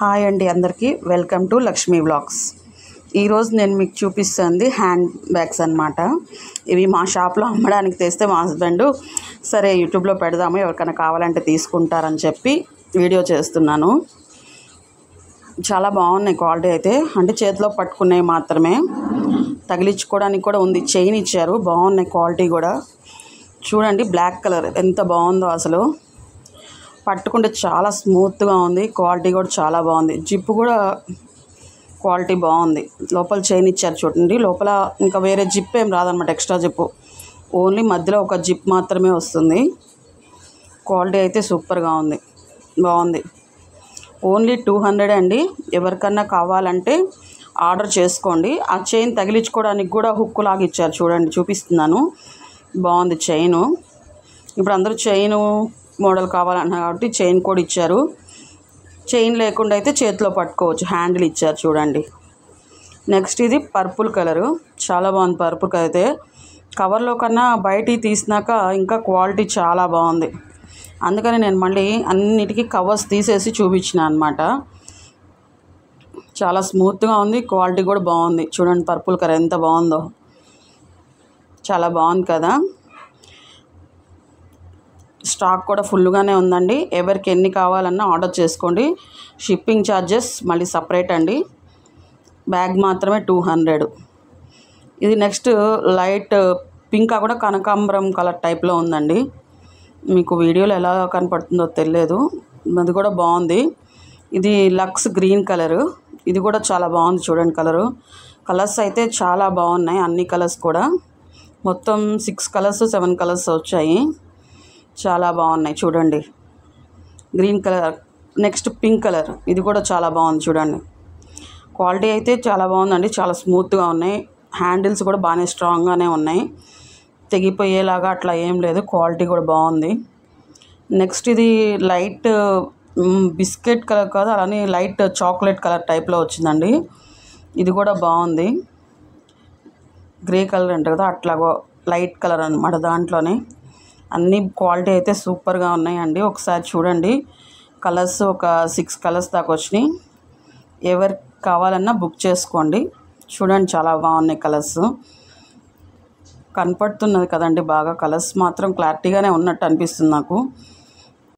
Hi అండి అందరికీ welcome to Lakshmi vlogs. ఈరోజు నేను మీకు చూపిస్తుంది హ్యాండ్ బ్యాగ్స్ అన్నమాట. ఇవి మా షాప్లో అమ్మడానికి తెస్తే మా హస్బెండ్ సరే యూట్యూబ్లో పెడదాము, ఎవరికైనా కావాలంటే తీసుకుంటారని చెప్పి వీడియో చేస్తున్నాను. చాలా బాగున్నాయి క్వాలిటీ అయితే, అంటే చేతిలో పట్టుకునేవి మాత్రమే, తగిలించుకోవడానికి కూడా ఉంది, చైన్ ఇచ్చారు, బాగున్నాయి క్వాలిటీ కూడా. చూడండి బ్లాక్ కలర్ ఎంత బాగుందో, అసలు పట్టుకుంటే చాలా స్మూత్గా ఉంది, క్వాలిటీ కూడా చాలా బాగుంది. జిప్ కూడా క్వాలిటీ బాగుంది, లోపల చైన్ ఇచ్చారు చూడండి. లోపల ఇంకా వేరే జిప్ ఏం రాదనమాట, ఎక్స్ట్రా జిప్, ఓన్లీ మధ్యలో ఒక జిప్ మాత్రమే వస్తుంది. క్వాలిటీ అయితే సూపర్గా ఉంది, బాగుంది. ఓన్లీ 200 అండి. ఎవరికన్నా కావాలంటే ఆర్డర్ చేసుకోండి. ఆ చైన్ తగిలించుకోవడానికి కూడా హుక్ లాగా ఇచ్చారు చూడండి, చూపిస్తున్నాను. బాగుంది చైను. ఇప్పుడు అందరూ చైను మోడల్ కావాలన్నారు కాబట్టి చైన్ కూడా ఇచ్చారు. చైన్ లేకుండా అయితే చేతిలో పట్టుకోవచ్చు, హ్యాండిల్ ఇచ్చారు చూడండి. నెక్స్ట్ ఇది పర్పుల్ కలరు, చాలా బాగుంది. పర్పుల్ కలర్ అయితే కవర్లో కన్నా బయటికి తీసినాక ఇంకా క్వాలిటీ చాలా బాగుంది. అందుకని నేను మళ్ళీ అన్నిటికీ కవర్స్ తీసేసి చూపించిన అనమాట. చాలా స్మూత్గా ఉంది, క్వాలిటీ కూడా బాగుంది. చూడండి పర్పుల్ కలర్ ఎంత బాగుందో, చాలా బాగుంది కదా. స్టాక్ కూడా ఫుల్గానే ఉందండి. ఎవరికి ఎన్ని కావాలన్నా ఆర్డర్ చేసుకోండి. షిప్పింగ్ ఛార్జెస్ మళ్ళీ సపరేట్ అండి. బ్యాగ్ మాత్రమే 200. ఇది నెక్స్ట్ లైట్ పింక్ కూడా కనకాంబరం కలర్ టైప్లో ఉందండి. మీకు వీడియోలో ఎలా కనపడుతుందో తెలియదు, అది కూడా బాగుంది. ఇది లక్స్ గ్రీన్ కలరు, ఇది కూడా చాలా బాగుంది చూడండి. కలర్స్ అయితే చాలా బాగున్నాయి, అన్ని కలర్స్ కూడా. మొత్తం 6 కలర్స్ 7 కలర్స్ వచ్చాయి, చాలా బాగున్నాయి చూడండి. Green colour, next pink colour, ఇది కూడా చాలా బాగుంది చూడండి. క్వాలిటీ అయితే చాలా బాగుందండి, చాలా స్మూత్గా ఉన్నాయి. హ్యాండిల్స్ కూడా బాగానే స్ట్రాంగ్గానే ఉన్నాయి, తెగిపోయేలాగా అట్లా ఏం లేదు, క్వాలిటీ కూడా బాగుంది. నెక్స్ట్ ఇది లైట్ బిస్కెట్ కలర్ కాదు, అలానే లైట్ చాక్లెట్ కలర్ టైప్లో వచ్చిందండి. ఇది కూడా బాగుంది, గ్రే కలర్ అంటారు కదా అట్లా లైట్ కలర్ అనమాట. దాంట్లోనే అన్ని క్వాలిటీ అయితే సూపర్గా ఉన్నాయండి. ఒకసారి చూడండి, కలర్స్ ఒక 6 కలర్స్ దాకా వచ్చినాయి. ఎవరికి కావాలన్నా బుక్ చేసుకోండి. చూడండి చాలా బాగున్నాయి కలర్స్, కనపడుతున్నది కదండి బాగా. కలర్స్ మాత్రం క్లారిటీగానే ఉన్నట్టు అనిపిస్తుంది నాకు.